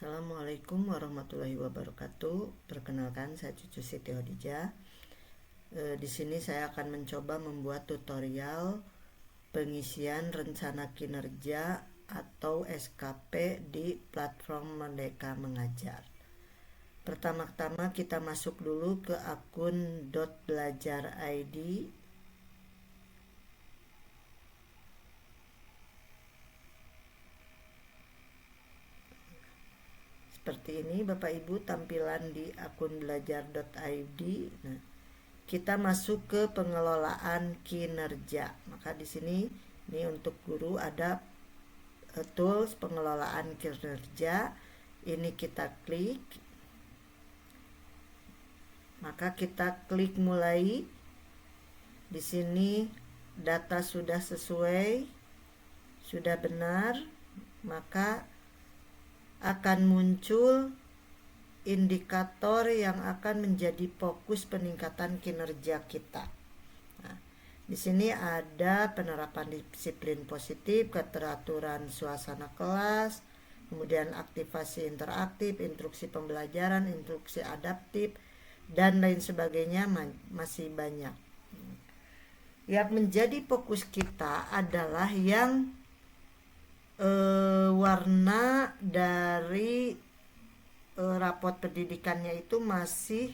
Assalamualaikum warahmatullahi wabarakatuh. Perkenalkan, saya Cucu Siti Hodijah. Di sini saya akan mencoba membuat tutorial pengisian rencana kinerja atau SKP di platform Merdeka Mengajar. Pertama-tama kita masuk dulu ke akun .belajar.id. Seperti ini Bapak Ibu tampilan di akun belajar.id. Nah, kita masuk ke pengelolaan kinerja. Maka di sini ini untuk guru ada tools pengelolaan kinerja. Ini kita klik. Maka kita klik mulai. Di sini data sudah sesuai, sudah benar, maka akan muncul indikator yang akan menjadi fokus peningkatan kinerja kita. Nah, di sini ada penerapan disiplin positif, keteraturan suasana kelas, kemudian aktivasi interaktif, instruksi pembelajaran, instruksi adaptif, dan lain sebagainya masih banyak. Yang menjadi fokus kita adalah yang warna dari rapot pendidikannya itu masih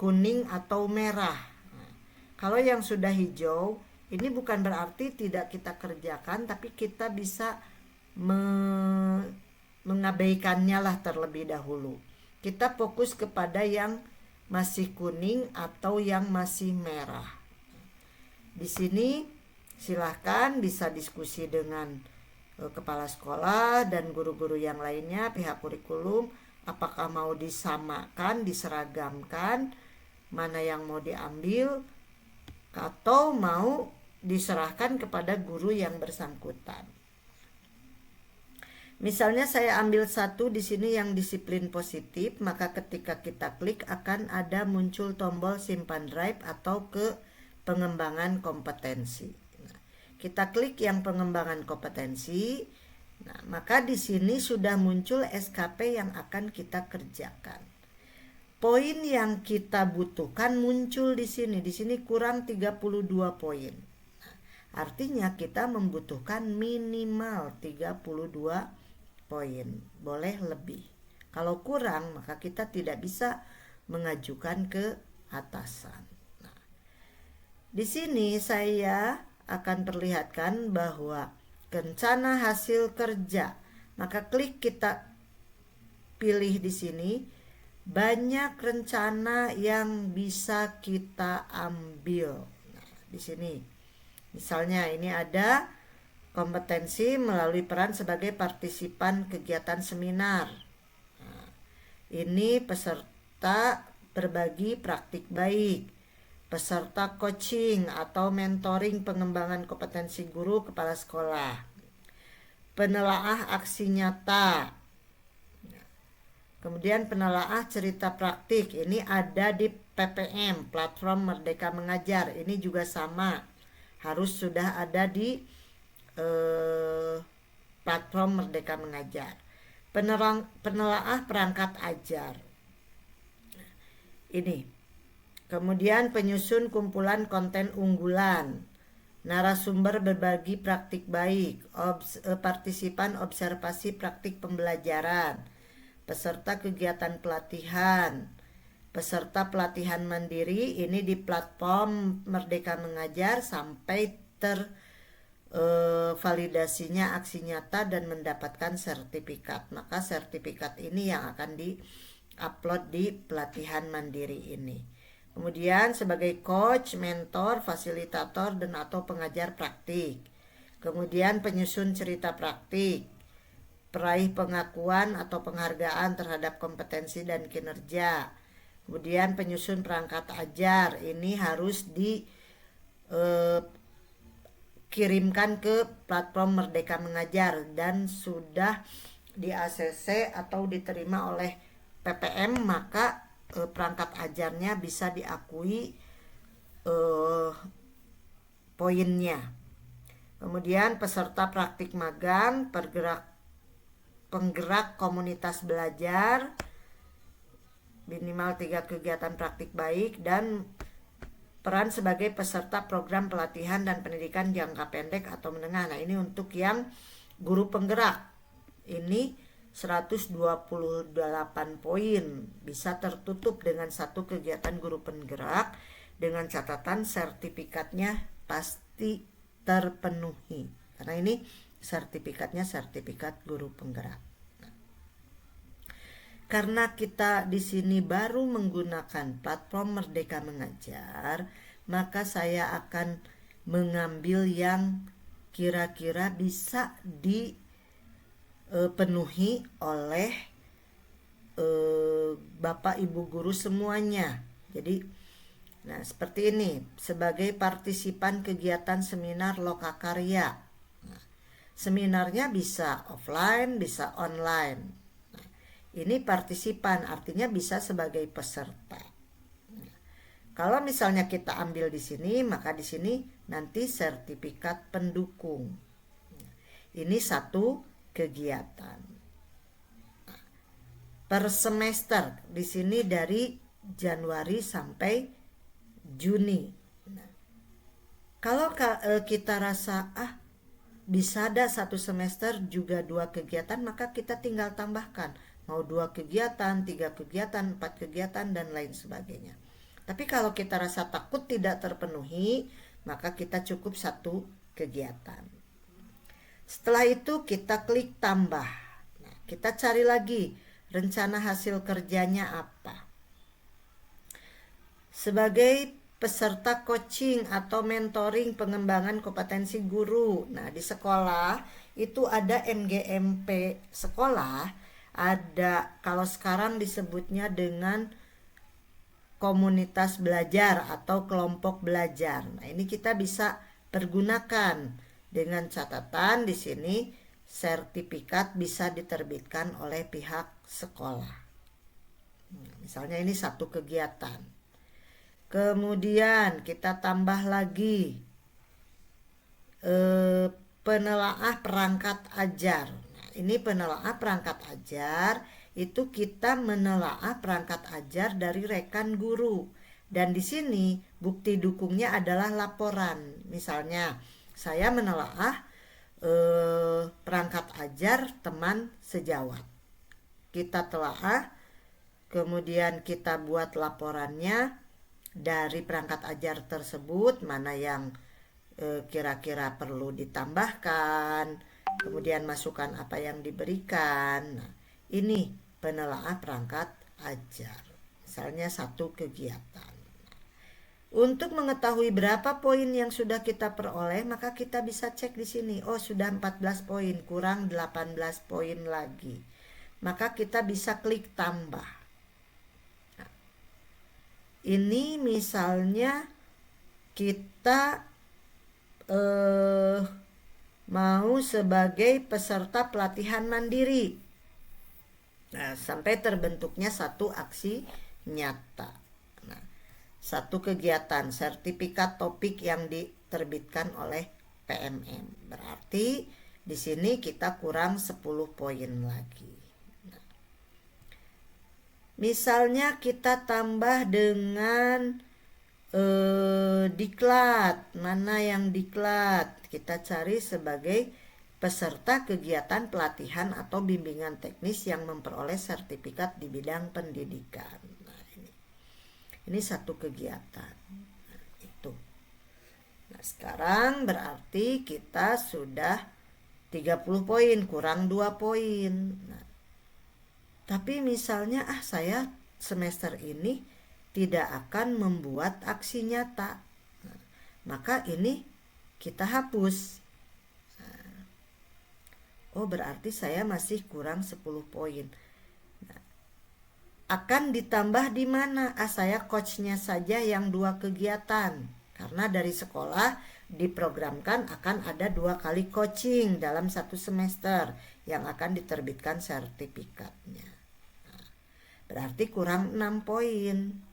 kuning atau merah. Nah, kalau yang sudah hijau, ini bukan berarti tidak kita kerjakan, tapi kita bisa mengabaikannya lah terlebih dahulu. Kita fokus kepada yang masih kuning atau yang masih merah. Di sini silahkan bisa diskusi dengan kepala sekolah dan guru-guru yang lainnya, pihak kurikulum, apakah mau disamakan, diseragamkan, mana yang mau diambil, atau mau diserahkan kepada guru yang bersangkutan. Misalnya saya ambil satu di sini yang disiplin positif, maka ketika kita klik akan ada muncul tombol simpan drive atau ke pengembangan kompetensi. Kita klik yang pengembangan kompetensi. Nah, maka di sini sudah muncul SKP yang akan kita kerjakan. Poin yang kita butuhkan muncul di sini. Di sini kurang 32 poin. Nah, artinya kita membutuhkan minimal 32 poin. Boleh lebih. Kalau kurang, maka kita tidak bisa mengajukan ke atasan. Nah, di sini saya akan perlihatkan bahwa rencana hasil kerja, maka klik kita pilih di sini, banyak rencana yang bisa kita ambil. Nah, di sini misalnya ini ada kompetensi melalui peran sebagai partisipan kegiatan seminar. Nah, ini peserta berbagi praktik baik, peserta coaching atau mentoring pengembangan kompetensi guru kepala sekolah, penelaah aksi nyata, kemudian penelaah cerita praktik. Ini ada di PPM, platform Merdeka Mengajar. Ini juga sama, harus sudah ada di platform Merdeka Mengajar. Penelaah perangkat ajar. Ini. Kemudian penyusun kumpulan konten unggulan, narasumber berbagi praktik baik, partisipan observasi praktik pembelajaran, peserta kegiatan pelatihan, peserta pelatihan mandiri. Ini di platform Merdeka Mengajar sampai validasinya aksi nyata dan mendapatkan sertifikat. Maka sertifikat ini yang akan di-upload di pelatihan mandiri ini. Kemudian sebagai coach, mentor, fasilitator, dan atau pengajar praktik. Kemudian penyusun cerita praktik, peraih pengakuan atau penghargaan terhadap kompetensi dan kinerja. Kemudian penyusun perangkat ajar, ini harus dikirimkan ke platform Merdeka Mengajar dan sudah di ACC atau diterima oleh PPM, maka perangkat ajarnya bisa diakui poinnya. Kemudian peserta praktik magang, penggerak komunitas belajar, minimal 3 kegiatan praktik baik, dan peran sebagai peserta program pelatihan dan pendidikan jangka pendek atau menengah. Nah, ini untuk yang guru penggerak. Ini 128 poin, bisa tertutup dengan 1 kegiatan guru penggerak dengan catatan sertifikatnya pasti terpenuhi. Karena ini sertifikatnya sertifikat guru penggerak. Karena kita di sini baru menggunakan platform Merdeka Mengajar, maka saya akan mengambil yang kira-kira bisa dipenuhi oleh Bapak Ibu guru semuanya. Jadi, nah seperti ini, sebagai partisipan kegiatan seminar Lokakarya. Nah, seminarnya bisa offline, bisa online. Ini partisipan, artinya bisa sebagai peserta. Kalau misalnya kita ambil di sini, maka di sini nanti sertifikat pendukung. Ini 1 kegiatan. Per semester di sini dari Januari sampai Juni. Kalau kita rasa bisa ada 1 semester juga 2 kegiatan, maka kita tinggal tambahkan. Mau 2 kegiatan, 3 kegiatan, 4 kegiatan, dan lain sebagainya. Tapi kalau kita rasa takut tidak terpenuhi, maka kita cukup 1 kegiatan. Setelah itu kita klik tambah. Nah, kita cari lagi rencana hasil kerjanya apa. Sebagai peserta coaching atau mentoring pengembangan kompetensi guru. Nah, di sekolah itu ada MGMP sekolah. Ada, kalau sekarang disebutnya dengan komunitas belajar atau kelompok belajar. Nah, ini kita bisa pergunakan dengan catatan di sini sertifikat bisa diterbitkan oleh pihak sekolah. Nah, misalnya ini 1 kegiatan. Kemudian kita tambah lagi penelaah perangkat ajar. Ini penelaah perangkat ajar, itu kita menelaah perangkat ajar dari rekan guru. Dan di sini bukti dukungnya adalah laporan. Misalnya, saya menelaah perangkat ajar teman sejawat. Kita telaah, kemudian kita buat laporannya dari perangkat ajar tersebut, mana yang kira-kira perlu ditambahkan, kemudian masukan apa yang diberikan. Nah, ini penelaah perangkat ajar. Misalnya 1 kegiatan. Untuk mengetahui berapa poin yang sudah kita peroleh, maka kita bisa cek di sini. Oh, sudah 14 poin, kurang 18 poin lagi. Maka kita bisa klik tambah. Nah, ini misalnya kita mau sebagai peserta pelatihan mandiri. Nah, sampai terbentuknya 1 aksi nyata. Nah, 1 kegiatan sertifikat topik yang diterbitkan oleh PMM. Berarti di sini kita kurang 10 poin lagi. Nah, misalnya kita tambah dengan diklat. Mana yang diklat? Kita cari sebagai peserta kegiatan pelatihan atau bimbingan teknis yang memperoleh sertifikat di bidang pendidikan. Nah, ini 1 kegiatan. Nah, itu. Nah, sekarang berarti kita sudah 30 poin, kurang 2 poin. Nah, tapi misalnya saya semester ini tidak akan membuat aksi nyata. Nah, maka ini kita hapus. Nah, oh, berarti saya masih kurang 10 poin. Nah, akan ditambah di mana? Saya coachnya saja yang 2 kegiatan. Karena dari sekolah diprogramkan akan ada 2 kali coaching dalam 1 semester yang akan diterbitkan sertifikatnya. Nah, berarti kurang 6 poin.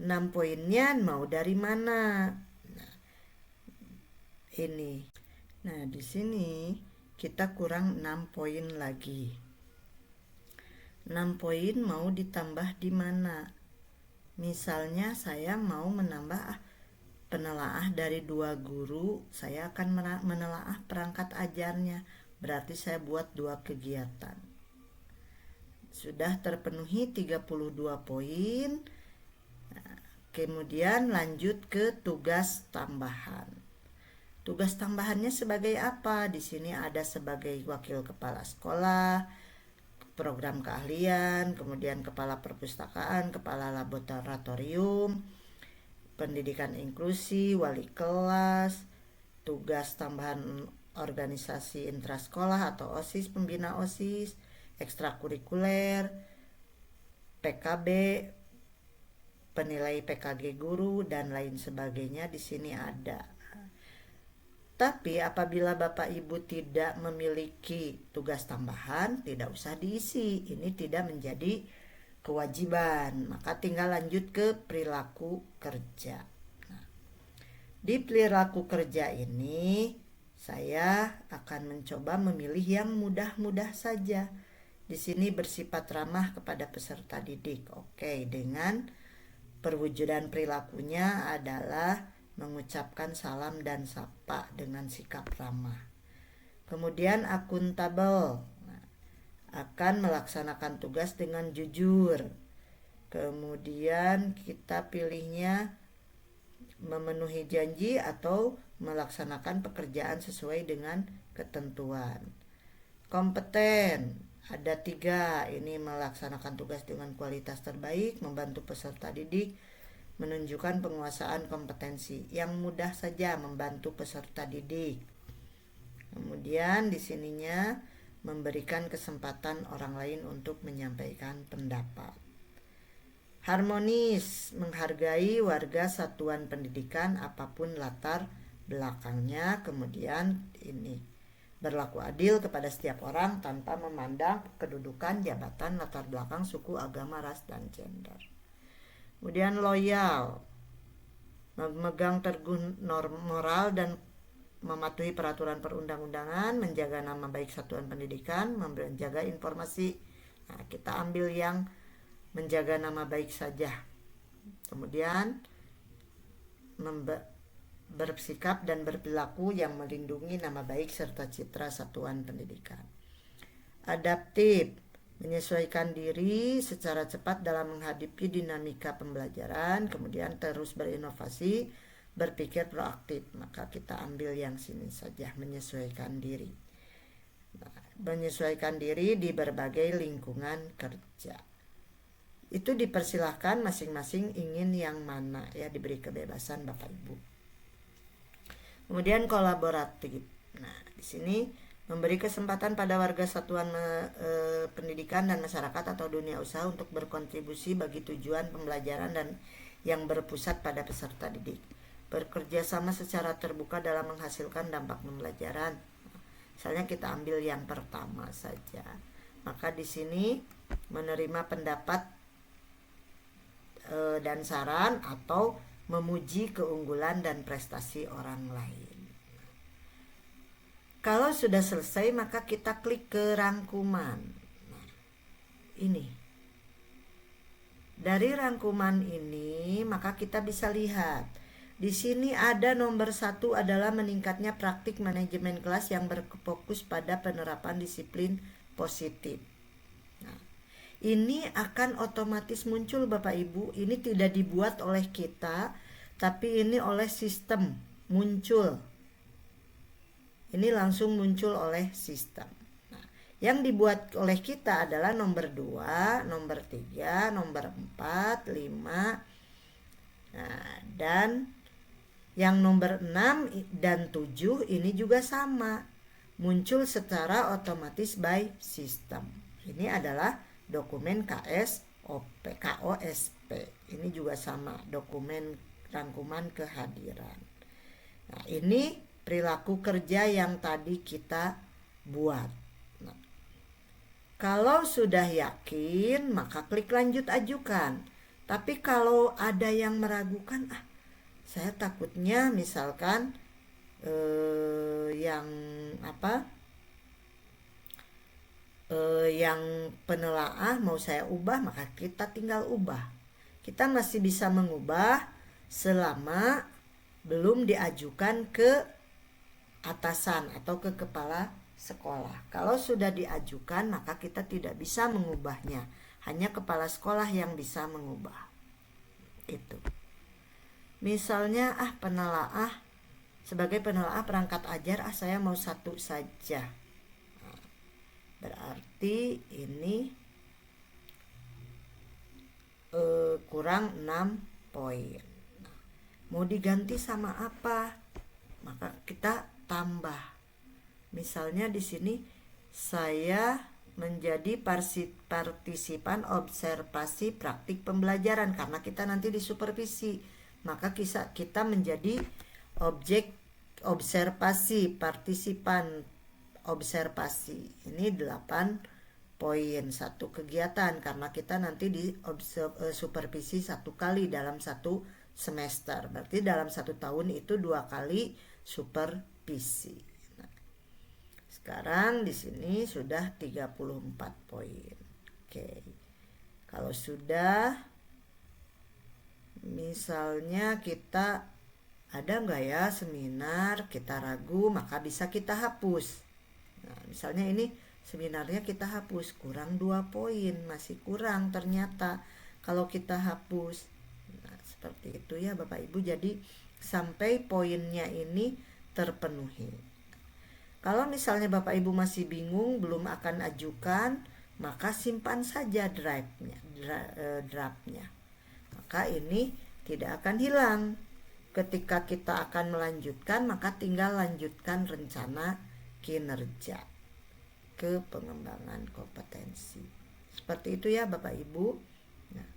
6 poinnya mau dari mana? Nah, ini. Nah, di sini kita kurang 6 poin lagi. 6 poin mau ditambah di mana? Misalnya saya mau menambah penelaah dari 2 guru, saya akan menelaah perangkat ajarnya. Berarti saya buat 2 kegiatan. Sudah terpenuhi 32 poin. Kemudian lanjut ke tugas tambahan. Tugas tambahannya sebagai apa? Di sini ada sebagai wakil kepala sekolah, program keahlian, kemudian kepala perpustakaan, kepala laboratorium, pendidikan inklusi, wali kelas, tugas tambahan organisasi intrasekolah atau OSIS, pembina OSIS, ekstrakurikuler, PKB, penilai PKG guru, dan lain sebagainya di sini ada. Tapi apabila Bapak Ibu tidak memiliki tugas tambahan, tidak usah diisi. Ini tidak menjadi kewajiban. Maka tinggal lanjut ke perilaku kerja. Nah, di perilaku kerja ini, saya akan mencoba memilih yang mudah-mudah saja. Di sini bersifat ramah kepada peserta didik. Oke, dengan perwujudan perilakunya adalah mengucapkan salam dan sapa dengan sikap ramah. Kemudian akuntabel, akan melaksanakan tugas dengan jujur. Kemudian kita pilihnya memenuhi janji atau melaksanakan pekerjaan sesuai dengan ketentuan. Kompeten, ada 3, ini melaksanakan tugas dengan kualitas terbaik, membantu peserta didik, menunjukkan penguasaan kompetensi. Yang mudah saja membantu peserta didik. Kemudian di sininya memberikan kesempatan orang lain untuk menyampaikan pendapat. Harmonis, menghargai warga satuan pendidikan apapun latar belakangnya. Kemudian ini berlaku adil kepada setiap orang tanpa memandang kedudukan, jabatan, latar belakang, suku, agama, ras, dan gender. Kemudian loyal, memegang teguh norma moral dan mematuhi peraturan perundang-undangan, menjaga nama baik satuan pendidikan, menjaga informasi. Nah, kita ambil yang menjaga nama baik saja. Kemudian bersikap dan berperilaku yang melindungi nama baik serta citra satuan pendidikan. Adaptif, menyesuaikan diri secara cepat dalam menghadapi dinamika pembelajaran, kemudian terus berinovasi, berpikir proaktif. Maka kita ambil yang sini saja, menyesuaikan diri. Nah, menyesuaikan diri di berbagai lingkungan kerja. Itu dipersilahkan masing-masing ingin yang mana, ya, diberi kebebasan Bapak Ibu. Kemudian kolaboratif. Nah, di sini memberi kesempatan pada warga satuan pendidikan dan masyarakat atau dunia usaha untuk berkontribusi bagi tujuan pembelajaran dan yang berpusat pada peserta didik. Bekerja sama secara terbuka dalam menghasilkan dampak pembelajaran. Misalnya kita ambil yang pertama saja. Maka di sini menerima pendapat dan saran atau memuji keunggulan dan prestasi orang lain. Kalau sudah selesai, maka kita klik ke rangkuman. Nah, ini. Dari rangkuman ini, maka kita bisa lihat. Di sini ada nomor 1 adalah meningkatnya praktik manajemen kelas yang berfokus pada penerapan disiplin positif. Nah, ini akan otomatis muncul Bapak Ibu. Ini tidak dibuat oleh kita, tapi ini oleh sistem muncul. Ini langsung muncul oleh sistem. Nah, yang dibuat oleh kita adalah nomor 2, nomor 3, nomor 4, 5. Nah, dan yang nomor 6 dan 7 ini juga sama. Muncul secara otomatis by system. Ini adalah dokumen KOSP. Ini juga sama, dokumen rangkuman kehadiran. Nah, ini perilaku kerja yang tadi kita buat. Nah, kalau sudah yakin, maka klik lanjut ajukan. Tapi kalau ada yang meragukan, saya takutnya misalkan yang yang penelaah mau saya ubah, maka kita tinggal ubah. Kita masih bisa mengubah selama belum diajukan ke atasan atau ke kepala sekolah. Kalau sudah diajukan, maka kita tidak bisa mengubahnya. Hanya kepala sekolah yang bisa mengubah. Itu. Misalnya penelaah, sebagai penelaah perangkat ajar saya mau 1 saja. Berarti ini kurang 6 poin. Mau diganti sama apa? Maka kita tambah. Misalnya di sini saya menjadi partisipan observasi praktik pembelajaran karena kita nanti disupervisi. Maka kita menjadi objek observasi, partisipan observasi. Ini 8 poin, 1 kegiatan karena kita nanti di supervisi 1 kali dalam 1 semester. Berarti dalam 1 tahun itu 2 kali supervisi. Nah, sekarang di sini sudah 34 poin. Oke. Kalau sudah, misalnya kita ada nggak ya seminar, kita ragu, maka bisa kita hapus. Nah, misalnya ini seminarnya kita hapus, kurang 2 poin, masih kurang ternyata kalau kita hapus. Nah, seperti itu ya Bapak Ibu, jadi sampai poinnya ini terpenuhi. Kalau misalnya Bapak Ibu masih bingung, belum akan ajukan, maka simpan saja draftnya. Maka ini tidak akan hilang. Ketika kita akan melanjutkan, maka tinggal lanjutkan rencana kinerja ke pengembangan kompetensi. Seperti itu ya Bapak Ibu. Nah,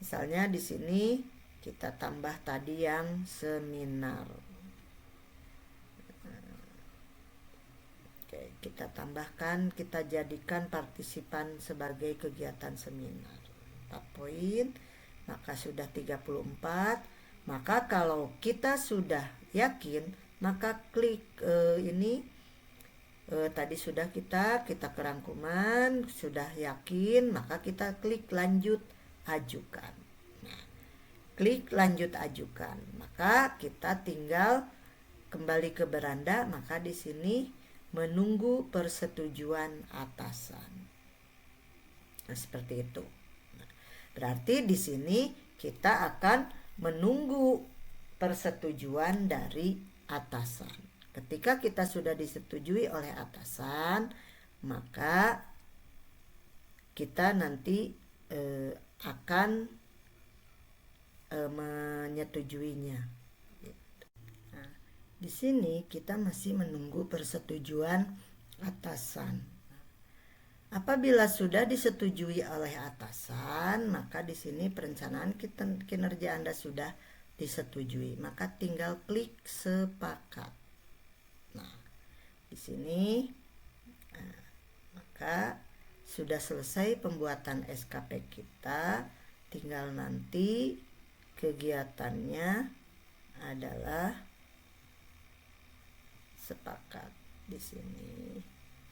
misalnya di sini kita tambah tadi yang seminar. Oke, kita tambahkan, kita jadikan partisipan sebagai kegiatan seminar. 4 poin, maka sudah 34. Maka kalau kita sudah yakin, maka klik ini tadi sudah kita kerangkuman, sudah yakin, maka kita klik lanjut ajukan. Nah, klik lanjut ajukan, maka kita tinggal kembali ke beranda, maka di sini menunggu persetujuan atasan. Nah, seperti itu. Nah, berarti di sini kita akan menunggu persetujuan dari atasan. Ketika kita sudah disetujui oleh atasan, maka kita nanti akan menyetujuinya. Nah, di sini kita masih menunggu persetujuan atasan. Apabila sudah disetujui oleh atasan, maka di sini perencanaan kinerja Anda sudah disetujui, maka tinggal klik sepakat. Nah, di sini maka sudah selesai pembuatan SKP kita, tinggal nanti kegiatannya adalah sepakat. Di sini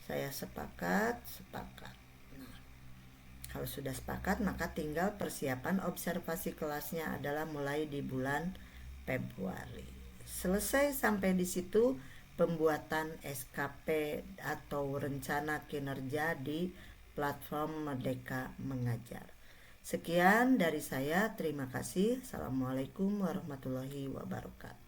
saya sepakat. Nah, kalau sudah sepakat, maka tinggal persiapan observasi kelasnya adalah mulai di bulan Februari. Selesai sampai di situ pembuatan SKP atau rencana kinerja di platform Merdeka Mengajar. Sekian dari saya, terima kasih. Assalamualaikum warahmatullahi wabarakatuh.